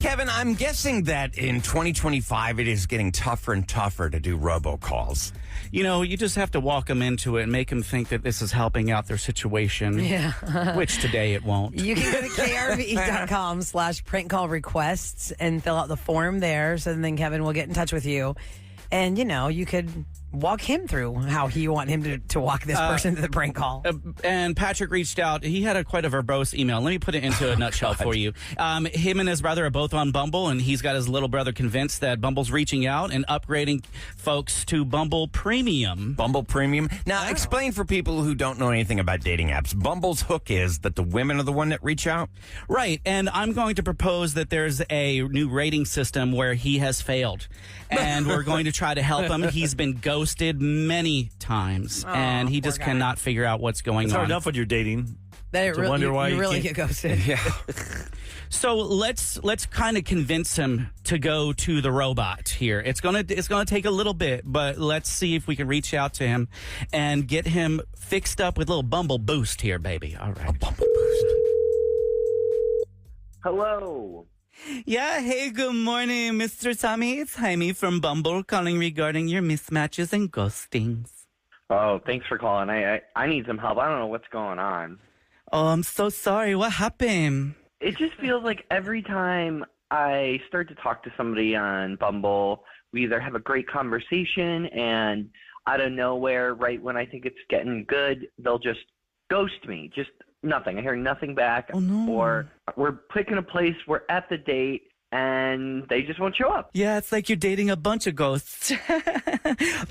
Kevin, I'm guessing that in 2025 it is getting tougher and tougher to do robocalls. You know, you just have to walk them into it and make them think that this is helping out their situation. Yeah. Which today it won't. You can go to krve.com/prank call requests and fill out the form there. So then Kevin will get in touch with you. And, you know, you could walk him through how you want him to walk this person to the prank call. And Patrick reached out. He had quite a verbose email. Let me put it into a nutshell for you. Him and his brother are both on Bumble, and he's got his little brother convinced that Bumble's reaching out and upgrading folks to Bumble Premium. Bumble Premium. Now, explain for people who don't know anything about dating apps. Bumble's hook is that the women are the one that reach out? Right, and I'm going to propose that there's a new rating system where he has failed, and we're going to try to help him. He's been ghosted many times, and he just cannot figure out what's going It's on. hard enough when you're dating. That it really, wonder why you you really can't- get ghosted. Yeah. So let's kind of convince him to go to the robot here. It's gonna take a little bit, but let's see if we can reach out to him and get him fixed up with a little Bumble boost here, baby. All right, Bumble boost. Hello. Yeah, hey, good morning, Mr. Tommy. It's Jaime from Bumble calling regarding your mismatches and ghostings. Oh, thanks for calling. I need some help. I don't know what's going on. Oh, I'm so sorry. What happened? It just feels like every time I start to talk to somebody on Bumble, we either have a great conversation and out of nowhere, right when I think it's getting good, they'll just ghost me. Just nothing. I hear nothing back. Oh, no. Or we're picking a place, we're at the date, and they just won't show up. Yeah, it's like you're dating a bunch of ghosts.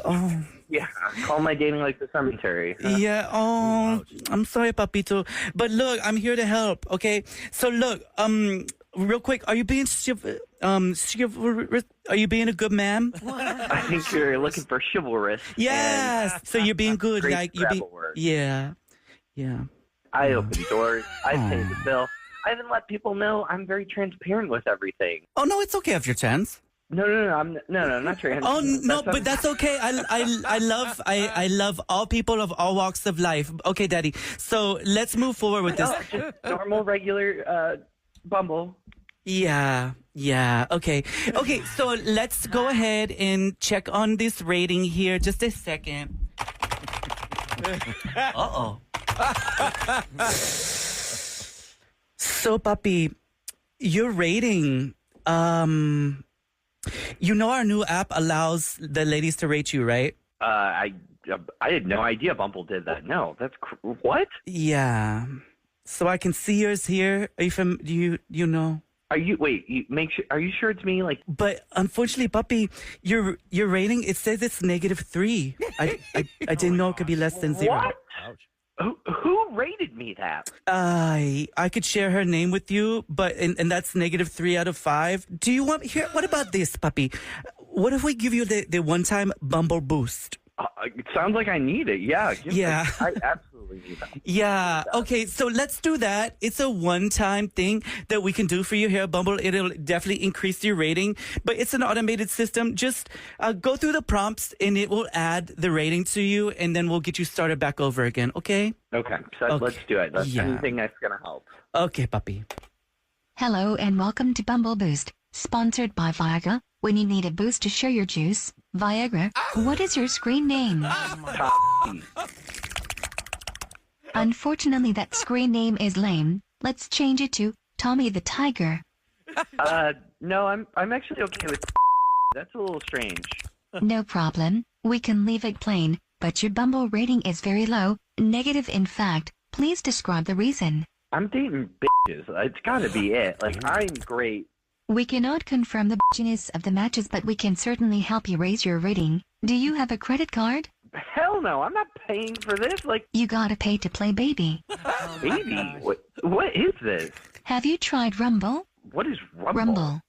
Oh. Yeah, call my dating like the cemetery. Yeah, oh, I'm sorry, Papito. But look, I'm here to help, okay? So look, real quick, are you being chivalrous? Are you being a good man? I think you're looking for chivalrous. Yes. and So you're being good, great like you be. Scrabble word. Yeah, yeah. I open doors. I pay the bill. I even let people know I'm very transparent with everything. Oh no, it's okay if you're tense. No, I'm not transparent. Oh no, but that's okay. I love all people of all walks of life. Okay, Daddy. So let's move forward with this. Just normal, regular Bumble. Yeah. Okay. So let's go ahead and check on this rating here. Just a second. Uh-oh. So, Papi, your rating, you know our new app allows the ladies to rate you, right? I had no idea Bumble did that. No, that's what? Yeah. So I can see yours here. Are you you know? Are you are you sure it's me? Like, But unfortunately, Papi, your rating, it says it's -3. I didn't know it could be less than 0. what? Who rated me that? I could share her name with you, but and that's -3 out of 5. Do you want here? What about this, Papi? What if we give you the one-time Bumble boost? It sounds like I need it. Yeah. Yeah. I absolutely need that. Yeah. Okay. So let's do that. It's a one-time thing that we can do for you here at Bumble. It'll definitely increase your rating, but it's an automated system. Just go through the prompts and it will add the rating to you, and then we'll get you started back over again. Okay? Okay. So let's do it. That's anything that's gonna help. Okay, Papi. Hello and welcome to Bumble Boost, sponsored by Viagra. When you need a boost to share your juice, Viagra. What is your screen name? Unfortunately, that screen name is lame. Let's change it to Tommy the Tiger. No, I'm actually okay with. That's a little strange. No problem. We can leave it plain, but your Bumble rating is very low, negative in fact. Please describe the reason. I'm dating bitches. It's got to be it. Like, I'm great. We cannot confirm the bitchiness of the matches, but we can certainly help you raise your rating. Do you have a credit card? Hell no, I'm not paying for this. Like, You gotta pay to play, baby. baby, what is this? Have you tried Rumble? What is Rumble?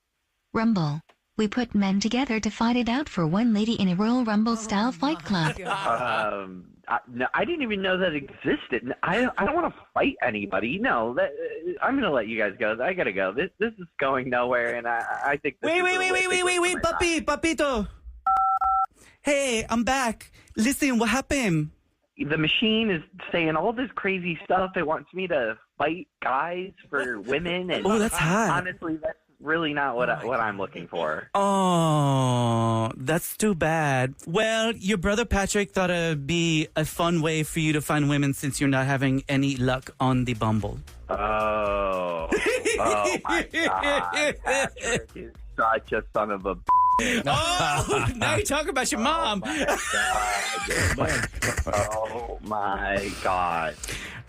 Rumble. We put men together to fight it out for one lady in a Royal Rumble-style fight club. No, I didn't even know that existed. I don't want to fight anybody. No, I'm gonna let you guys go. I gotta go. This is going nowhere, and I think. Wait, Papito. Hey, I'm back. Listen, what happened? The machine is saying all this crazy stuff. It wants me to fight guys for women, and Oh, that's hot. Honestly, really not what I'm looking for. Oh, that's too bad. Well, your brother Patrick thought it'd be a fun way for you to find women since you're not having any luck on the Bumble. Oh my God. Patrick is such a son of a Oh, now you talk about your mom. Oh my God.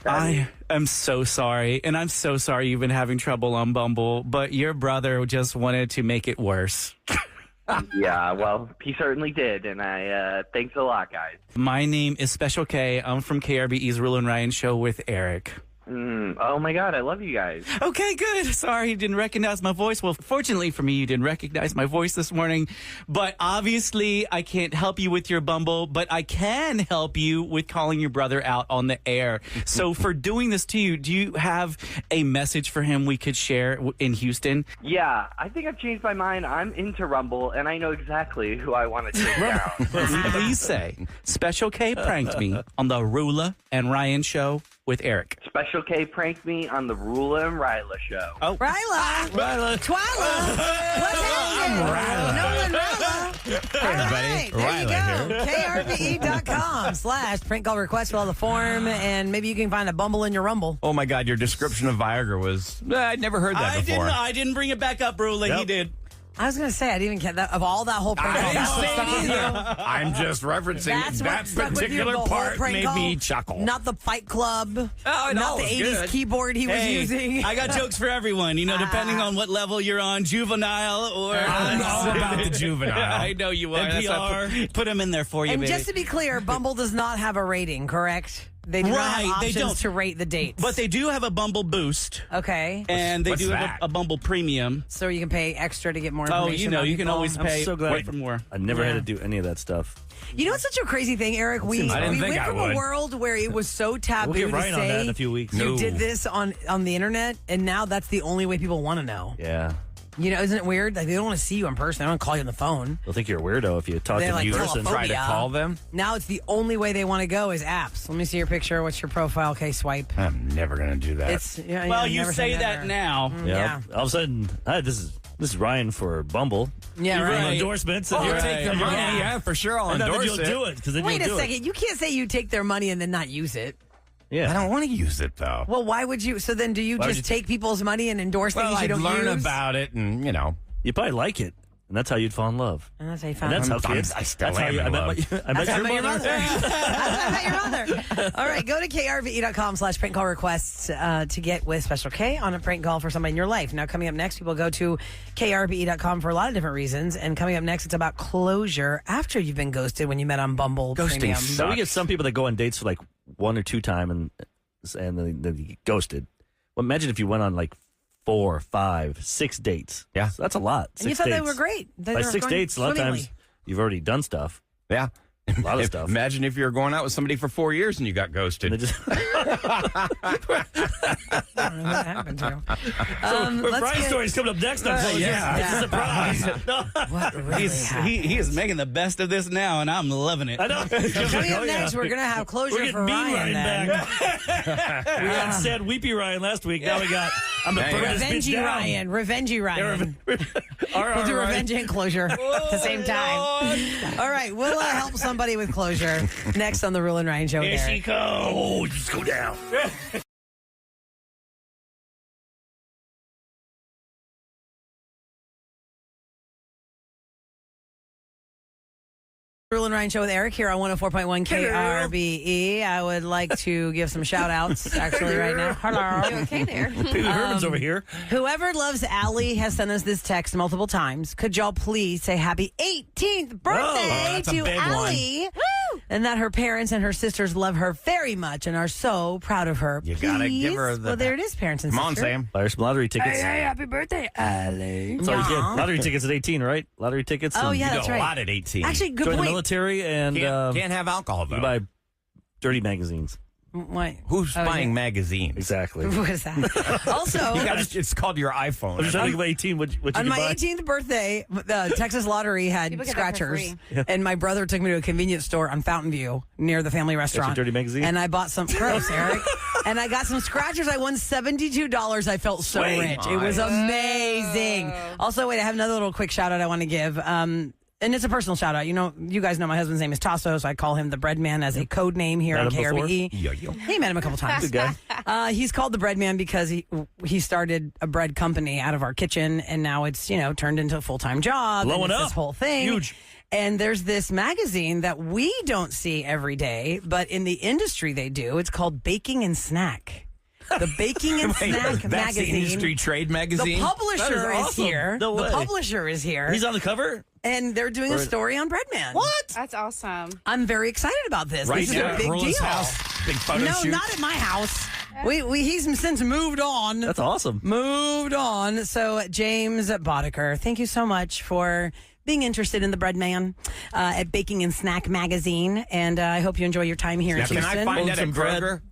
I am so sorry, and I'm so sorry you've been having trouble on Bumble, but your brother just wanted to make it worse. Yeah, well, he certainly did, and I thanks a lot, guys. My name is Special K. I'm from KRBE's Rule and Ryan show with Eric. Oh my God, I love you guys. Okay, good. Sorry you didn't recognize my voice. Well, fortunately for me, you didn't recognize my voice this morning. But obviously, I can't help you with your Bumble, but I can help you with calling your brother out on the air. So for doing this to you, do you have a message for him we could share in Houston? Yeah, I think I've changed my mind. I'm into Rumble, and I know exactly who I want to take down. Please say, Special K pranked me on the Rula and Ryan show with Eric. Special K pranked me on the Rula and Ryla show. Oh, Ryla. Twyla. What's happening? Nolan Ryla. Hey, everybody. There you Ryla go. KRBE.com/prank call request. Fill out the form, and maybe you can find a Bumble in your Rumble. Oh my God, your description of Viagra was, I'd never heard that before. I didn't bring it back up, Rula. He did. I was going to say, I didn't even get that. Of all that whole prank call, I didn't that's what say stuck with you. I'm just referencing That's that what stuck with you, particular the whole part prank made call, me chuckle. Not the Fight Club. no, not the it's 80s good. keyboard he was using. I got jokes for everyone, depending on what level you're on, juvenile or... I'm all about the juvenile. I know you are. That's why I put them in there for you, And baby. just to be clear, Bumble does not have a rating, correct? They do not have Right, they options don't. to rate the dates. But they do have a Bumble Boost, Okay. and they What's do have that? a Bumble Premium. So you can pay extra to get more Oh, information. you on can people. always pay so glad for more. I never Yeah. had to do any of that stuff. You know, it's such a crazy thing, Eric. We I didn't think went I from would. a world where it was so taboo We'll get to Ryan on say that in a few weeks. you No. did this on the internet, and now that's the only way people want to know. Yeah. You know, isn't it weird? Like, they don't want to see you in person. They don't call you on the phone. They'll think you're a weirdo if you talk They're to like, them in "Tell person. a Try to phobia." call them? Now it's the only way they want to go is apps. Let me see your picture. What's your profile? Okay, swipe. I'm never going to do that. It's Well, you never say that never. now. Yeah. All of a sudden, hi, this is Ryan for Bumble. Yeah, You right. run endorsements. And I'll you're take the money. Yeah. Yeah, for sure. I'll and then endorse you'll it. do it because then Wait you'll a do second. You can't say you take their money and then not use it. it. Yeah. I don't want to use it, though. Well, why would you? So then do you Why would just you take people's money and endorse Well, things you I'd don't learn use? about it and, You probably like it, and that's how you'd fall in love. And that's how you And found that's out. how kids. I still that's how am you, in I love. met That's your how I met your mother. mother. That's how I met your mother. All right, go to krve.com/prank call requests to get with Special K on a prank call for somebody in your life. Now, coming up next, people go to krve.com for a lot of different reasons. And coming up next, it's about closure after you've been ghosted when you met on Bumble Ghosting Premium. sucks. So we get some people that go on dates for like 1 or 2 times and then they get ghosted. Well, imagine if you went on like 4, 5, 6 dates. Yeah. So that's a lot. And you 6 thought they dates. were great. They By were 6 going dates, a lot of swimmingly. times you've already done stuff. Yeah. A lot of stuff. Imagine if you were going out with somebody for 4 years and you got ghosted. And they just, I don't know what happened to you. Let's Brian's get- story's coming up next. yeah. It's a surprise. What really happened? He is making the best of this now, and I'm loving it. I know. Coming up next, we're going to have closure We're for getting mean Ryan. Ryan then. back. We had sad weepy Ryan last week. Now we got I'm gonna burn this bitch Revengey down. Ryan. Revengey Ryan. We'll do Ryan. revenge and closure at the same time. All right, we'll help somebody with closure next on the Rule and Ryan Show. Here with she Eric. comes. Oh, just go down. Rule and Ryan Show with Eric here on 104.1 KRBE. I would like to give some shout outs actually right now. Hello. Okay there. Pee Wee Herman's over here. Whoever loves Allie has sent us this text multiple times. Could y'all please say happy 18th birthday that's a to big one. Allie? And that her parents and her sisters love her very much and are so proud of her. You gotta give her Please? the- Well, there it is, parents and Come on, sisters. Sam. Buy her some lottery tickets. happy birthday, Ali. That's all you Yeah. get. Lottery tickets at 18, right? Lottery tickets. Oh, and yeah, You that's go a right. lot at 18. Actually, good Join the point. military and can't have alcohol, you though. can buy dirty magazines. What? Who's Oh, buying yeah. magazines? Exactly. What is that? Also, It's called your I'm just iPhone. trying to give 18. What you on can my buy? 18th birthday, the Texas Lottery had People get that for scratchers, free. and my brother took me to a convenience store on Fountain View near the family restaurant. dirty magazine? And I bought some. Gross, Eric. And I got some scratchers. I won $72. I felt so rich. It was amazing. Also, wait, I have another little quick shout out I want to give. And it's a personal shout out. You know, you guys know my husband's name is Tasso, so I call him the Bread Man as a code name here on KRBE. He met him a couple times. Good guy. He's called the Bread Man because he started a bread company out of our kitchen, and now it's turned into a full-time job. Blowing up. This whole thing. Huge. And there's this magazine that we don't see every day, but in the industry they do. It's called Baking and Snack. The Baking and Snack That's magazine. the industry trade magazine. The publisher is awesome. here. No the way. publisher is here. He's on the cover? And they're doing a story on Breadman. What? That's awesome. I'm very excited about this. Right This is now a at big Roland's deal. house. Big photo No, shoot. not at my house. He's since moved on. That's awesome. Moved on. So, James Boddicker, thank you so much for being interested in the Bread Man at Baking and Snack Magazine. And I hope you enjoy your time here Now, in can Houston. I find that at Some bread. Kroger?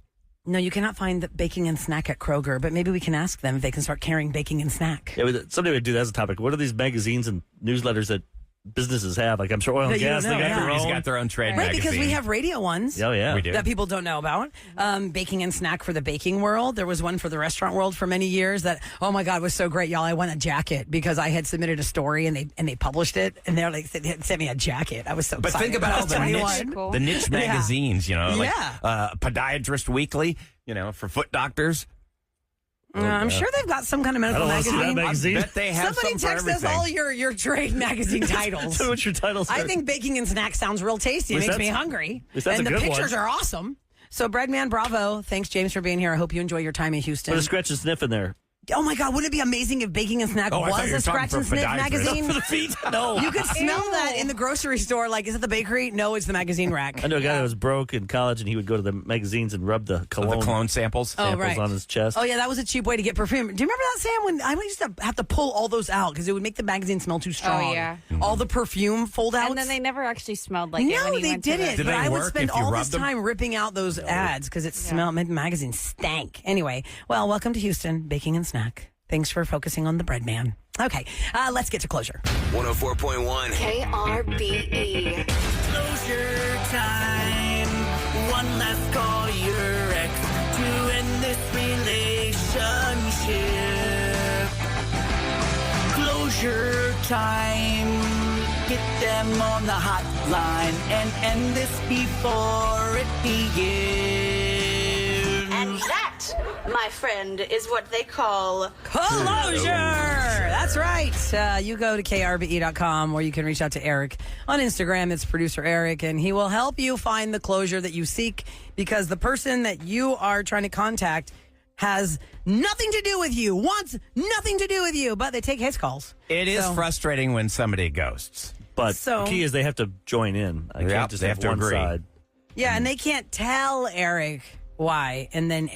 No, you cannot find the Baking and Snack at Kroger, but maybe we can ask them if they can start carrying Baking and Snack. Yeah, someday we'd do that as a topic. What are these magazines and newsletters that businesses have? Like, I'm sure oil and That you gas, don't they know, got their Everybody's own. got their own trade Right, magazine. because we have radio ones. Oh, yeah. We do. That people don't know about. Baking and Snack for the baking world. There was one for the restaurant world for many years that, oh my God, was so great, y'all. I won a jacket because I had submitted a story and they published it, and they're like, they sent me a jacket. I was so But excited. think about all the 21. niche, Cool. the niche magazines, like Yeah. Podiatrist Weekly, for foot doctors. I'm sure they've got some kind of I medical don't want to see that magazine. magazine. Bet they have Somebody some for text us everything. all your trade magazine titles. Tell me what your titles I are. think Baking and Snack sounds real tasty. It At least makes me that's- hungry. least that's And a the good pictures one. are awesome. So, Breadman, bravo. Thanks, James, for being here. I hope you enjoy your time in Houston. Put a scratch and sniff in there. Oh my God, wouldn't it be amazing if Baking and Snack Oh, I thought was you were a scratch talking and for sniff podiatrists. magazine? For the feet? No. You could smell that in the grocery store. Like, is it the bakery? No, it's the magazine rack. I know a guy that was broke in college, and he would go to the magazines and rub the The cologne clone samples. Oh, samples right. on his chest. Oh, yeah, that was a cheap way to get perfume. Do you remember that, Sam, when I used to have to pull all those out because it would make the magazine smell too strong? Oh, yeah. All the perfume fold outs. And then they never actually smelled like it No, when you they went to didn't. the- Did But they I would work spend if you all rubbed this them? time ripping out those ads because it smelled, made the magazine stank. Anyway, well, welcome to Houston, Baking and Snack. Thanks for focusing on the Bread Man. Okay, let's get to closure. 104.1. KRBE. Closure time. One last call your ex to end this relationship. Closure time. Get them on the hotline and end this before it begins. And that, my friend, is what they call Closure! That's right. You go to krbe.com or you can reach out to Eric on Instagram. It's producer Eric, and he will help you find the closure that you seek because the person that you are trying to contact has nothing to do with you, wants nothing to do with you, but they take his calls. It is So- frustrating when somebody ghosts. But So- the key is they have to join in. I Yep, can't just they have have to one agree. side. Yeah, and they can't tell Eric why, and then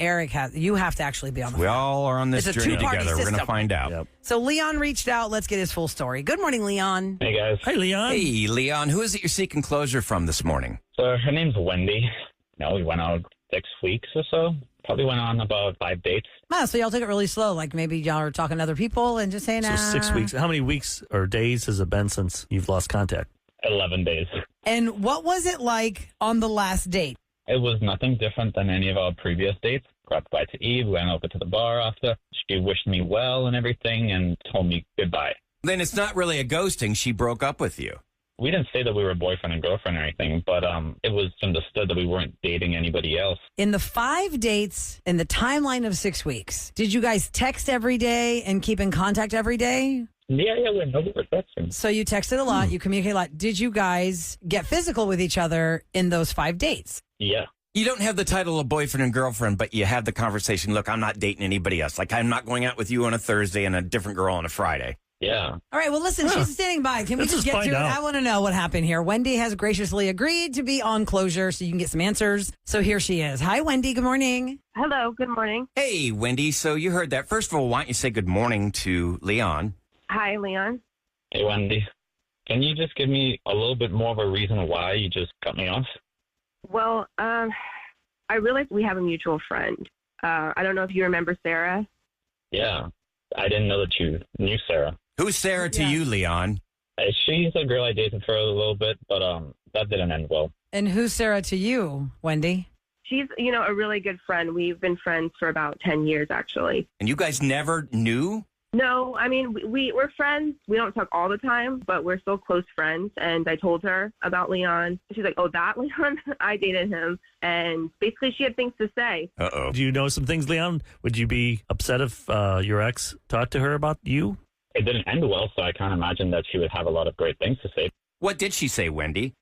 you have to actually be on the We phone. all are on this It's a journey two-party together. We're going to system. find out. Yep. So Leon reached out. Let's get his full story. Good morning, Leon. Hey guys. Hey, Leon. Hey, Leon, who is it you're seeking closure from this morning? So her name's Wendy. We went out 6 weeks or so. Probably went on about 5 dates. Wow, so y'all took it really slow. Like maybe y'all are talking to other people and just saying, So 6 weeks. How many weeks or days has it been since you've lost contact? 11 days. And what was it like on the last date? It was nothing different than any of our previous dates. Grabbed by to Eve, went over to the bar after. She wished me well and everything and told me goodbye. Then it's not really a ghosting. She broke up with you. We didn't say that we were boyfriend and girlfriend or anything, but it was understood that we weren't dating anybody else. In the 5 dates in the timeline of 6 weeks, did you guys text every day and keep in contact every day? Yeah, we know we were texting. So you texted a lot, you communicate a lot. Did you guys get physical with each other in those 5 dates? Yeah. You don't have the title of boyfriend and girlfriend, but you have the conversation. Look, I'm not dating anybody else. Like, I'm not going out with you on a Thursday and a different girl on a Friday. Yeah. All right, well, listen, she's standing by. Can we Let's just just get to it? find out. I want to know what happened here. Wendy has graciously agreed to be on closure so you can get some answers. So here she is. Hi, Wendy. Good morning. Hello, good morning. Hey, Wendy. So you heard that. First of all, why don't you say good morning to Leon? Hi, Leon. Hey, Wendy. Can you just give me a little bit more of a reason why you just cut me off? Well, I realized we have a mutual friend. I don't know if you remember Sarah. Yeah. I didn't know that you knew Sarah. Who's Sarah to you, Leon? She's a girl I dated for a little bit, but that didn't end well. And who's Sarah to you, Wendy? She's, a really good friend. We've been friends for about 10 years, actually. And you guys never knew? No, I mean, we're friends. We don't talk all the time, but we're still close friends. And I told her about Leon. She's like, oh, that Leon? I dated him. And basically she had things to say. Uh-oh. Do you know some things, Leon? Would you be upset if your ex talked to her about you? It didn't end well, so I can't imagine that she would have a lot of great things to say. What did she say, Wendy?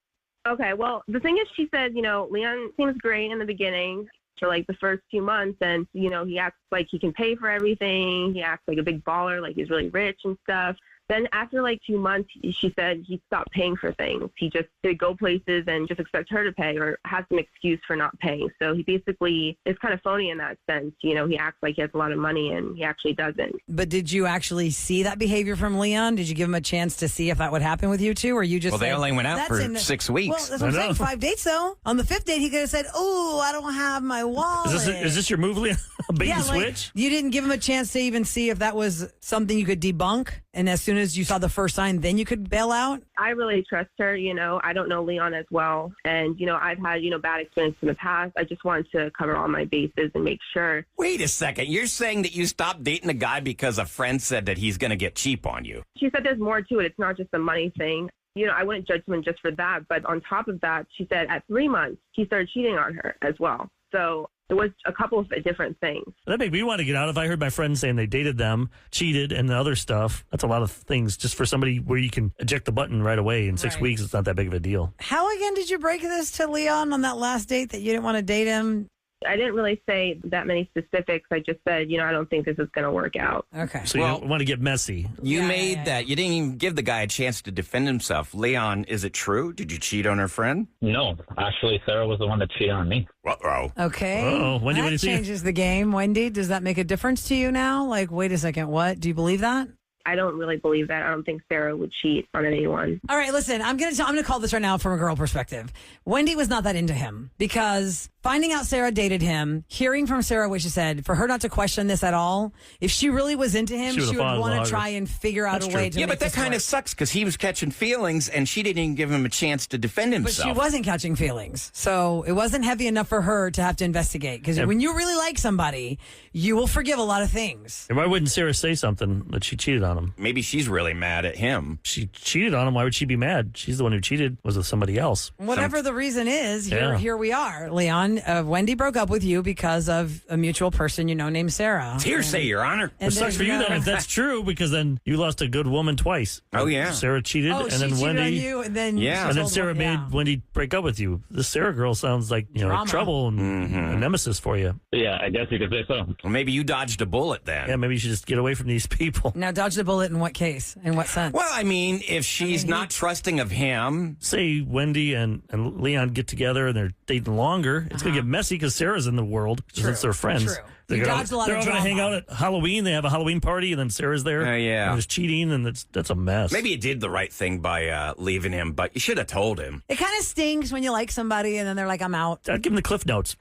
Okay, well, the thing is, she said, Leon seems great in the beginning for like the first few months. And, he acts like he can pay for everything. He acts like a big baller, like he's really rich and stuff. Then after like 2 months, she said he stopped paying for things. He just would go places and just expect her to pay or has some excuse for not paying. So he basically is kind of phony in that sense. He acts like he has a lot of money and he actually doesn't. But did you actually see that behavior from Leon? Did you give him a chance to see if that would happen with you two? Or you just Well, they only went out for 6 weeks. Well, that's what I'm saying. 5 dates, though. On the 5th date, he could have said, oh, I don't have my wallet. Is this your move, Leon? Bait and switch? You didn't give him a chance to even see if that was something you could debunk. And as soon as you saw the first sign, then you could bail out? I really trust her. I don't know Leon as well. And, I've had, bad experience in the past. I just wanted to cover all my bases and make sure. Wait a second. You're saying that you stopped dating a guy because a friend said that he's going to get cheap on you? She said there's more to it. It's not just a money thing. I wouldn't judge someone just for that. But on top of that, she said at 3 months, he started cheating on her as well. So it was a couple of different things. That made me want to get out. If I heard my friends saying they dated them, cheated, and the other stuff, that's a lot of things just for somebody where you can eject the button right away in 6 weeks. It's not that big of a deal. How again did you break this to Leon on that last date that you didn't want to date him? I didn't really say that many specifics. I just said, I don't think this is going to work out. Okay. So you don't want to get messy. You made that. You didn't even give the guy a chance to defend himself. Leon, is it true? Did you cheat on her friend? No, actually, Sarah was the one that cheated on me. Uh-oh. Okay. Uh-oh. Wendy, what do you that think? changes the game. Wendy, does that make a difference to you now? Like, wait a second, what? Do you believe that? I don't really believe that. I don't think Sarah would cheat on anyone. All right, listen, I'm gonna call this right now from a girl perspective. Wendy was not that into him because finding out Sarah dated him, hearing from Sarah what she said, for her not to question this at all, if she really was into him, she would want to try and figure out a way to Yeah, make but that kind of sucks because he was catching feelings and she didn't even give him a chance to defend But himself. she wasn't catching feelings. So it wasn't heavy enough for her to have to investigate. Because when you really like somebody, you will forgive a lot of things. And why wouldn't Sarah say something that she cheated on him? Maybe she's really mad at him. She cheated on him. Why would she be mad? She's the one who cheated, was with somebody else. Whatever the reason is, Yeah. here we are. Leon, Wendy broke up with you because of a mutual person named Sarah. It's hearsay, Your Honor. It sucks for you then if that's true, because then you lost a good woman twice. Oh, yeah. Sarah cheated, Oh, and she then cheated Wendy. on you, and then Yeah. she And then told Sarah made Wendy break up with you. This Sarah girl sounds like Drama. trouble and a nemesis for you. Yeah, I guess you could say so. Well, maybe you dodged a bullet then. Yeah, maybe you should just get away from these people. Now, dodge the bullet in what case? In what sense? Well, I mean, if she's not trusting of him. Say Wendy and Leon get together and they're dating longer. It's going to get messy because Sarah's in the world since they're friends. True. You dodged a lot they're of all going to drama. hang out at Halloween. They have a Halloween party, and then Sarah's there. Oh, yeah. And there's cheating, and that's a mess. Maybe you did the right thing by leaving him, but you should have told him. It kind of stings when you like somebody and then they're like, I'm out. I'd give him the Cliff Notes.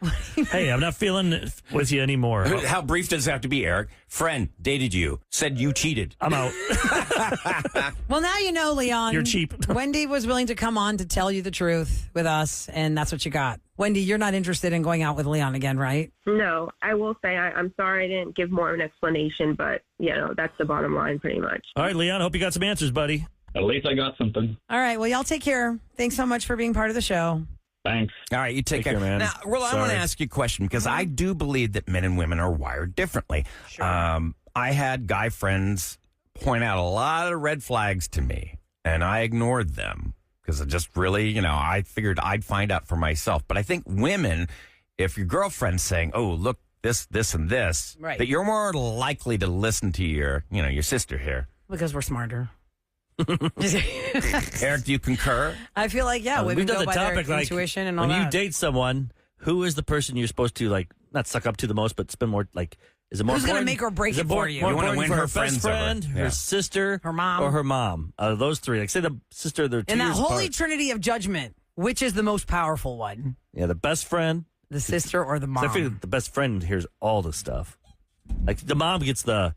Hey, I'm not feeling it with you anymore. How brief does it have to be, Eric? Friend dated you, said you cheated. I'm out. Well, now you know, Leon. You're cheap. Wendy was willing to come on to tell you the truth with us, and that's what you got. Wendy, you're not interested in going out with Leon again, right? No, I will say I'm sorry I didn't give more of an explanation, but, that's the bottom line pretty much. All right, Leon, hope you got some answers, buddy. At least I got something. All right. Well, y'all take care. Thanks so much for being part of the show. Thanks. All right, you take care, man. Now, well, I want to ask you a question because I do believe that men and women are wired differently. Sure. I had guy friends point out a lot of red flags to me, and I ignored them because I just really, I figured I'd find out for myself. But I think women, if your girlfriend's saying, "Oh, look, this, and this," Right. that you're more likely to listen to your sister here. Because we're smarter. Eric, do you concur? I feel like, women We've done go the by topic their like intuition and all when that. you date someone, who is the person you're supposed to not suck up to the most, but spend more is it more Who's gonna important? make or break Is it more, for you? More You wanna important win for her best friends over. friend, Yeah. her sister, Her mom. or her mom. Those three. Like say the sister, they're 2 In that years holy apart. trinity of judgment, which is the most powerful one? Yeah, the best friend. The sister or the mom? I figure the best friend hears all the stuff. Like the mom gets the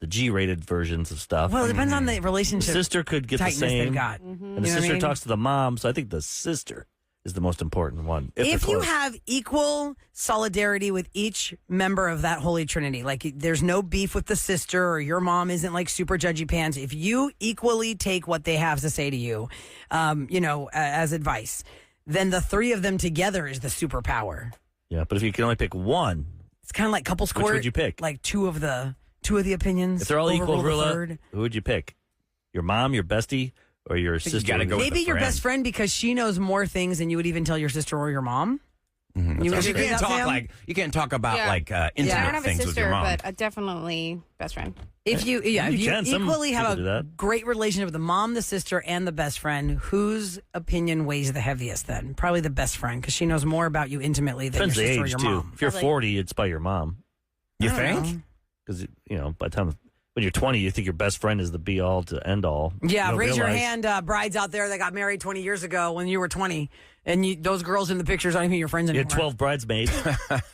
G-rated versions of stuff. Well, it depends on the The relationship sister could get the tightness same. they've got. And the You know what I sister mean? talks to the mom, so I think the sister is the most important one. If they're you close. have equal solidarity with each member of that holy trinity, like there's no beef with the sister or your mom isn't like super judgy pants, if you equally take what they have to say to you, as advice, then the three of them together is the superpower. Yeah, but if you can only pick one, It's kind of like couple score. which would you pick? Like two of the opinions. If they're all equal, overrule the Rula, third. who would you pick? Your mom, your bestie, or your think you sister? gotta go with Maybe the your friend. best friend because she knows more things than you would even tell your sister or your mom. Mhm. You Because agree with that, Sam? you can't talk about Yeah. intimate I don't have a things with sister, your mom. but definitely best friend. If you can. Some equally have people do a that. great relationship with the mom, the sister, and the best friend, whose opinion weighs the heaviest then? Probably the best friend because she knows more about you intimately than Depends your the sister or age your too. mom. If you're Probably. 40, it's by your mom. You I don't think? know. Because by the time when you're 20, you think your best friend is the be all to end all. Yeah, You don't raise your realize- hand, brides out there that got married 20 years ago when you were 20. And those girls in the pictures aren't even your friends You anymore. had 12 bridesmaids.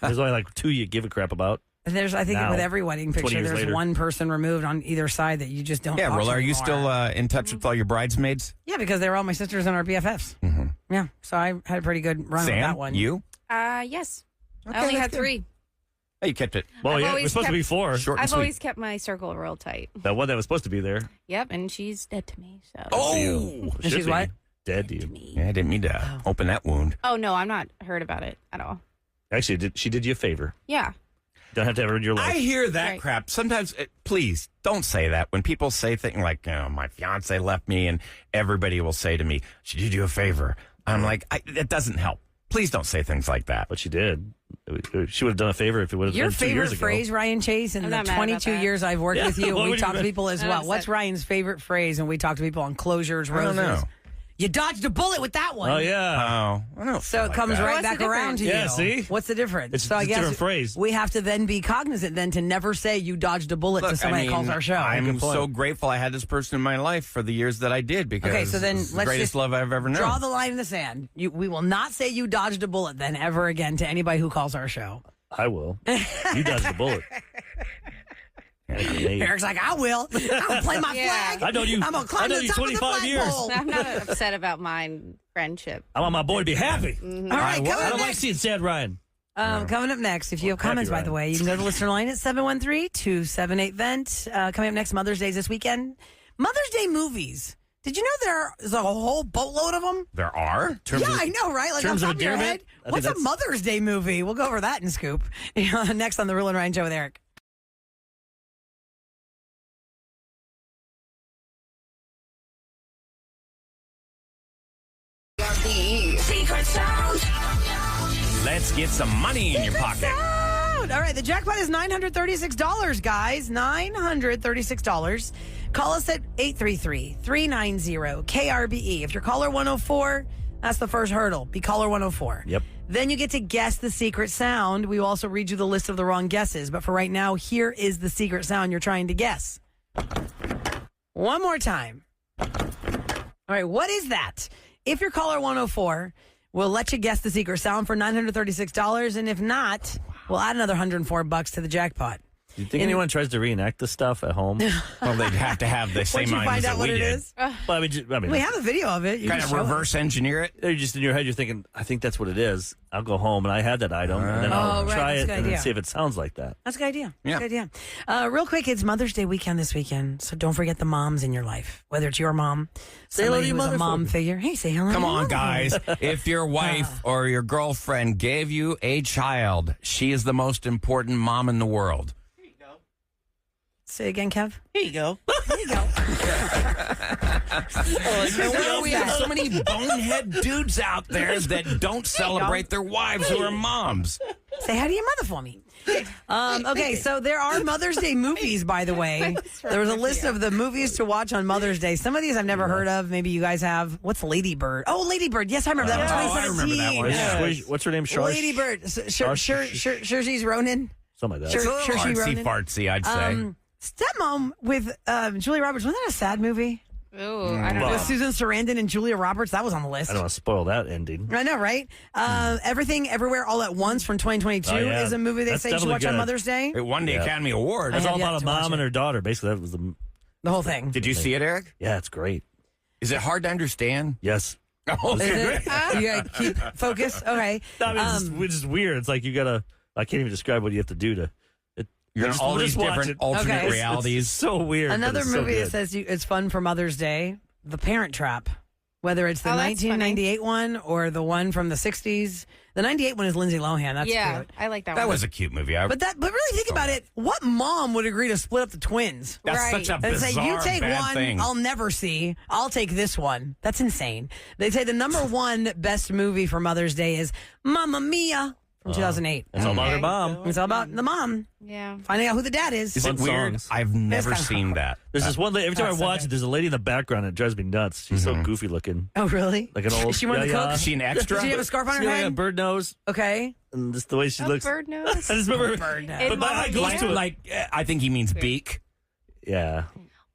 There's only like 2 you give a crap about. And I think Now, with every wedding 20 picture, years there's later. one person removed on either side that you just don't Yeah, talk to Rolla, are you anymore. still in touch with all your bridesmaids? Yeah, because they were all my sisters and our BFFs. Mm-hmm. Yeah, so I had a pretty good run with Sam, that one. you? Yes. Okay, I only that's had good. 3. Oh, you kept it Well, I've yeah, it always was supposed to be kept- 4. short and I've sweet. always kept my circle real tight. That one that was supposed to be there. Yep, and she's dead to me. So. Oh! And Should she's be what? Dead to you. Yeah, I didn't mean to open that wound. Oh no, I'm not hurt about it at all. Actually, she did you a favor. Yeah. Don't have to ever in your life. I hear that Right. crap. Sometimes, please don't say that. When people say things like, my fiance left me, and everybody will say to me, she did you a favor. I'm like, it doesn't help. Please don't say things like that. But she did. She would have done a favor if it would have Your been 2 years favorite ago. phrase, Ryan Chase, in I'm the not mad about 22 that. years I've worked Yeah, with you, what and we would you talk to be- people as I'm well. upset. What's Ryan's favorite phrase when we talk to people on closures, I don't roses? know. You dodged a bullet with that one. Oh, yeah. Oh, I don't So feel it like comes that. right What's back the around to difference? you. Yeah, see? What's the difference? It's so I a guess different phrase. we have to then be cognizant then to never say you dodged a bullet Look, to somebody that calls our show. I'm Good point. so grateful I had this person in my life for the years that I did because Okay, so then it's the let's greatest just love I've ever known. Draw the line in the sand. We will not say you dodged a bullet then ever again to anybody who calls our show. I will. You dodged a bullet. Eric's like, I will. I'm gonna play my Yeah. flag. I know you. I'm gonna climb I know to the you top 25 of the years. flagpole. I'm not upset about my friendship. I want my boy to be happy. All right, I coming up don't like next. seeing sad Ryan. Coming up next, if you have Happy comments, by Ryan. the way, you can go to the listener line at 713-278-VENT. Coming up next, Mother's Day is this weekend. Mother's Day movies. Did you know there's a whole boatload of them? There are? Yeah, I know, right? Like on terms of top of your endearment, head. I think What's a that's- Mother's Day movie? We'll go over that in Scoop. Next on the Real and Ryan Show with Eric. Let's get some money in your pocket. All right, the jackpot is $936, guys. $936. Call us at 833-390-KRBE. If you're caller 104, that's the first hurdle. Be caller 104. Yep. Then you get to guess the secret sound. We will also read you the list of the wrong guesses. But for right now, here is the secret sound you're trying to guess. One more time. All right, what is that? If you're caller 104, we'll let you guess the secret sound for $936. And if not, we'll add another $104 to the jackpot. Do you think anyone tries to reenact this stuff at home? Well, they'd have to have the Once same you items find that out what we it did. is, Well, I mean, we have a video of it. You Kind can of show reverse engineer it. you're just in your head, you're thinking, I think that's what it is. I'll go home and I had that item, and then I'll Oh, right, try that's a it good and then idea. see if it sounds like that. That's a good idea. Yeah. That's a good idea. Real quick, it's Mother's Day weekend this weekend, so don't forget the moms in your life. Whether it's your mom, Say hello somebody to your who's a mother mom for me. figure. Hey, say hello. Come to your on, mother. guys. If your wife or your girlfriend gave you a child, she is the most important mom in the world. Say again, Kev. Here you go. There you go. We have so many bonehead dudes out there that don't celebrate their wives who are moms. Say hi to your mother for me. Okay, so there are Mother's Day movies, by the way. There was a list of the movies to watch on Mother's Day. Some of these I've never heard of. Maybe you guys have. What's Lady Bird? Oh, Lady Bird. Yes, I remember that. Oh, one. I remember that 2017. one. Yeah. What's her name? Sharsh? Lady Bird. Shershi's Ronan. Something like It's that. a little Saoirse artsy Ronan. fartsy, I'd say. Stepmom with Julia Roberts. Wasn't that a sad movie? Ooh, I don't Well, know. With Susan Sarandon and Julia Roberts. That was on the list. I don't want to spoil that ending. I know, right? Everything, Everywhere, All at Once from 2022 Oh, yeah. is a movie they That's say you should definitely watch on good. Mother's Day. It won the Yeah. Academy Award. That's have all yet about to a watch mom it. and her daughter. Basically, that was the. The whole thing. Did you see it, Eric? Yeah, it's great. Is it hard to understand? Yes. Oh, Is it? You gotta keep focus. Okay. No, I mean, it's just weird. It's like you gotta. I can't even describe what you have to do to. You're in all these different alternate Okay. realities. It's so weird. Another but it's so movie that good. says it's fun for Mother's Day, The Parent Trap. Whether it's the Oh, that's 1998 one or the one from the 60s. The 98 one is Lindsay Lohan. That's yeah, cute. I like that That one. was a cute movie. But really think about it. What mom would agree to split up the twins? That's Right. such a And bizarre, say, you take bad one, thing. I'll never see. I'll take this one. That's insane. They say the number one best movie for Mother's Day is Mamma Mia from 2008. It's all about her Okay. mom. It's all about the mom Yeah. finding out who the dad is. Is it Fun weird? songs. I've never kinda seen that. There's this one lady. Every time I That's so watch good. it, there's a lady in the background. It drives me nuts. She's so goofy looking, Oh, really? like an old. She wanted to yeah, cook? Is she an extra? Does she have a scarf on She her got like a head? bird nose, Okay. and just the way she A looks. bird nose. I just remember. Bird nose. In But my Mamma eye goes Mia? to it. I think he means beak. Yeah.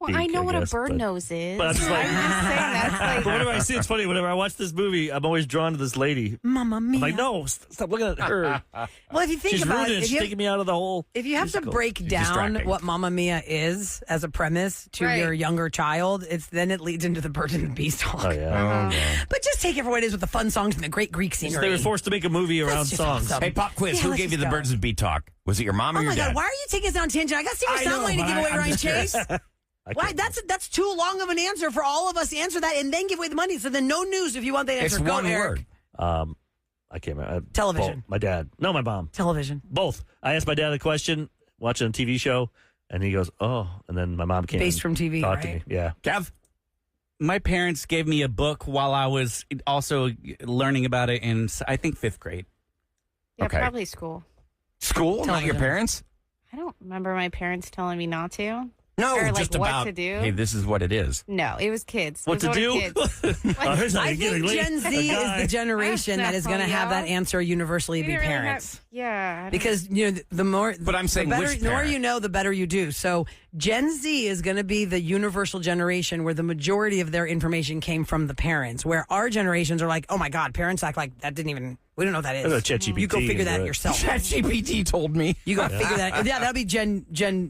Well, I beak, know what guess, a bird but- nose is. But I'm just like- I'm just saying that's like. But whenever I see, it's funny. Whenever I watch this movie, I'm always drawn to this lady. Mamma Mia. I'm like, no, stop looking at her. Well, if you think She's about ruining it, it. She's taking me out of the whole. if you have to musical. break down distracting. what Mamma Mia is as a premise to Right. your younger child, then it leads into the Bird and the Beanstalk. Oh yeah. But just take it for what it is with the fun songs and the great Greek So scenery. they were forced to make a movie around just songs. awesome. Hey, pop quiz. Yeah, Who let's gave you just the go. birds and beat talk? Was it your mom or Oh your my dad? God! Why are you taking us down tangent? I got Secret I Sound know, Lane to but give away, I'm Ryan just Chase. I Why? can't- That's too long of an answer for all of us to answer that and then give away the money. So then no news if you want that It's answer. Go, one Eric. word. I can't remember. Television. Both. My dad. No, my mom. Television. Both. I asked my dad a question watching a TV show, and he goes, "Oh," and then my mom came. Based and from TV, talked to right? me. Yeah. Kev? My parents gave me a book while I was also learning about it in, I think, 5th grade. Yeah, Okay. probably school. School? Not your Television. parents? I don't remember my parents telling me not to. No, Or, like, just what about, to do? hey, this is what it is. No, it was kids. What It to was do? older kids. Oh, here's how I you get think a lady- Gen Z a is guy. the generation that is going to have that Yeah. answer universally We be didn't really have- parents. yeah. I don't- Because the more, But I'm saying the better, which the more parent? you know, the better you do. So Gen Z is going to be the universal generation where the majority of their information came from the parents. Where our generations are like, oh my God, parents act like that didn't even. We don't know what that I know is. ChatGPT You go figure that into it. yourself. ChatGPT told me. You go figure that. Yeah, that'll be Gen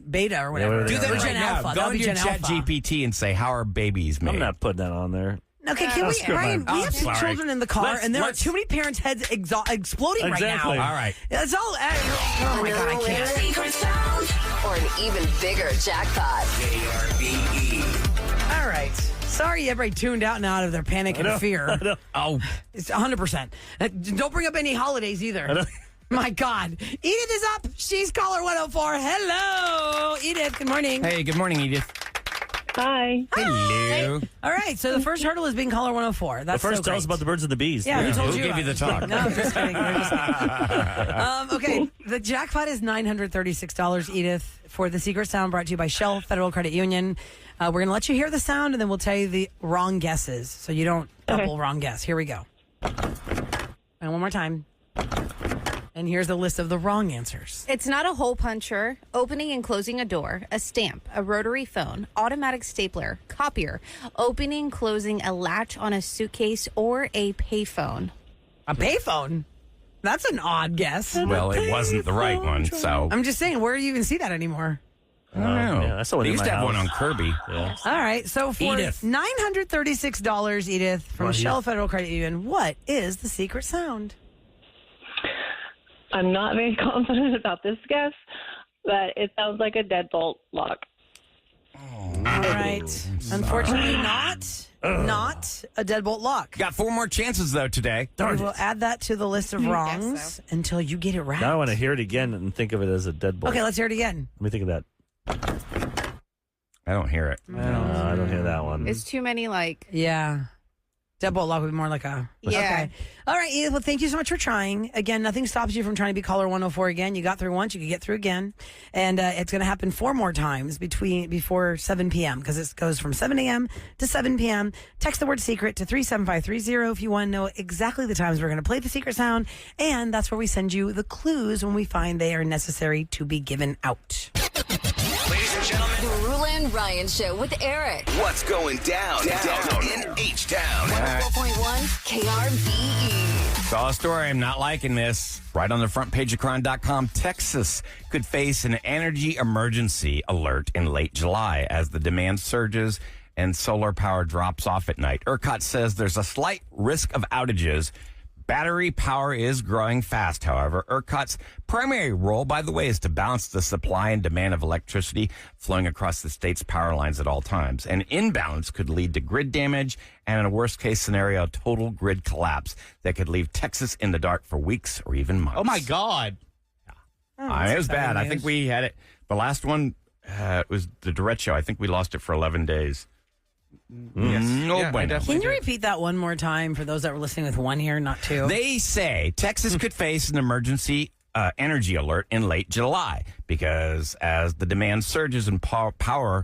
Beta or whatever. Yeah, Do that Or right Gen now. Alpha. Go That'll be into Gen Alpha. ChatGPT and say, how are babies made? I'm not putting that on there. Okay, can I'll we, screw Ryan? mine. We have I'm two sorry. children in the car, and there are let's- too many parents' heads exploding Exactly. right now. All right. It's all. Oh my God, I can't. Secret sound or an even bigger jackpot. All right. Sorry, everybody tuned out now out of their panic and fear. Oh, It's 100%. Don't bring up any holidays either. My God. Edith is up. She's caller 104. Hello, Edith. Good morning. hey, good morning, Edith. Hi. Hello. All right. So the first hurdle is being caller 104. But That's first, so tell us great. about the birds and the bees. Yeah, who told Who you? gave you the talk? No, I'm just kidding. We're just- okay, the jackpot is $936, Edith, for the secret sound brought to you by Shell Federal Credit Union. We're going to let you hear the sound, and then we'll tell you the wrong guesses, so you don't double wrong guess. Here we go. And one more time. And here's the list of the wrong answers. It's not a hole puncher, opening and closing a door, a stamp, a rotary phone, automatic stapler, copier, opening, closing a latch on a suitcase, or a payphone. A payphone? That's an odd guess. Well, it wasn't the right one, so. I'm just saying, where do you even see that anymore? I don't know. Yeah, I saw one They in used my to have one on house. Kirby. Yeah. All right, so for Edith. $936, Edith, from Well, Shell yeah. Federal Credit Union, what is the secret sound? I'm not very confident about this guess, but it sounds like a deadbolt lock. All right. Unfortunately, not a deadbolt lock. Got 4 more chances, though, today. We will add that to the list of wrongs so. until you get it right. Now I want to hear it again and think of it as a deadbolt. Okay, let's hear it again. Let me think of that. I don't hear it. I don't hear that one. It's too many, like, Yeah. Deadbolt lock would be more like a. Yeah. Okay. All right, Edith. Well, thank you so much for trying. Again, nothing stops you from trying to be caller 104 again. You got through once, you can get through again. And it's going to happen 4 more times before 7 p.m. because it goes from 7 a.m. to 7 p.m. Text the word secret to 37530 if you want to know exactly the times we're going to play the secret sound. And that's where we send you the clues when we find they are necessary to be given out. Ladies and gentlemen, the Rula and Ryan Show with Eric. What's going down in H-Town? 104.1 KRBE. Saw a story. I'm not liking this. Right on the front page of Cron.com, Texas could face an energy emergency alert in late July as the demand surges and solar power drops off at night. ERCOT says there's a slight risk of outages. Battery power is growing fast, however. ERCOT's primary role, by the way, is to balance the supply and demand of electricity flowing across the state's power lines at all times. An imbalance could lead to grid damage and, in a worst-case scenario, total grid collapse that could leave Texas in the dark for weeks or even months. Oh, my God. It was bad. I think we had it. The last one was the Durrett show. I think we lost it for 11 days. Yes. No bueno. Can you repeat that one more time for those that were listening with one ear, not two? They say Texas could face an emergency energy alert in late July because as the demand surges and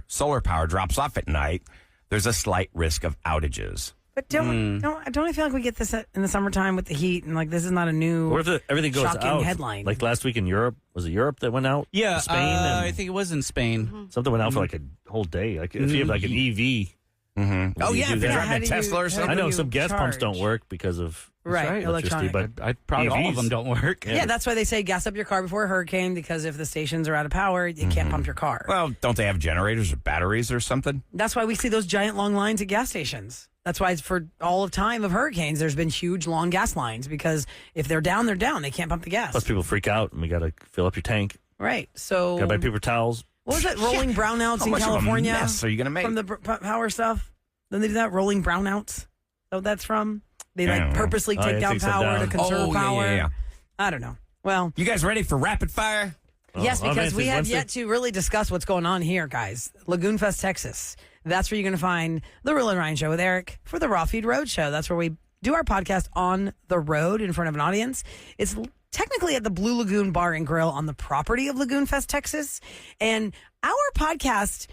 solar power drops off at night, there's a slight risk of outages. But don't I feel like we get this in the summertime with the heat and like this is not a new Or if everything goes shocking out, headline. like last week in Europe, was it Europe that went out? Yeah, Spain. I think it was in Spain. Something went out for like a whole day. Like if you have like an EV. Oh, yeah, if you're How driving do a Tesla or something. I know you some gas pumps don't charge? work because of Right, electricity, electronic. but Probably all EVs. of them don't work. Yeah, that's why they say gas up your car before a hurricane because if the stations are out of power, you can't pump your car. Well, don't they have generators or batteries or something? That's why we see those giant long lines at gas stations. That's why for all of time of hurricanes, there's been huge long gas lines because if they're down, they're down. They can't pump the gas. Plus people freak out and we got to fill up your tank. Right. So Got to buy paper towels. what was that? Rolling brownouts How in much California of a mess are you going to make? from the power stuff. Then they do that rolling brownouts. So that's from they I like don't know. purposely Oh, take yeah, down take some power to down. conserve power. Yeah. I don't know. Well, You guys ready for rapid fire? yes, Oh, because man, we have Wednesday. yet to really discuss what's going on here, guys. Lagoon Fest, Texas. That's where you're going to find the Rule and Ryan Show with Eric for the Raw Feed Road Show. That's where we do our podcast on the road in front of an audience. It's technically at the Blue Lagoon Bar and Grill on the property of Lagoon Fest, Texas. And our podcast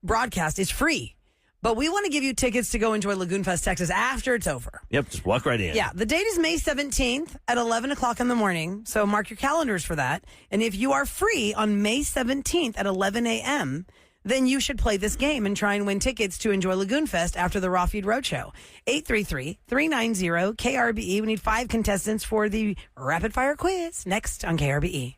broadcast is free. But we want to give you tickets to go enjoy Lagoon Fest, Texas after it's over. Yep, just walk right in. Yeah, the date is May 17th at 11 o'clock in the morning. So mark your calendars for that. And if you are free on May 17th at 11 a.m., then you should play this game and try and win tickets to enjoy Lagoon Fest after the Raw Feed Roadshow. 833-390-KRBE. We need 5 contestants for the rapid fire quiz next on KRBE.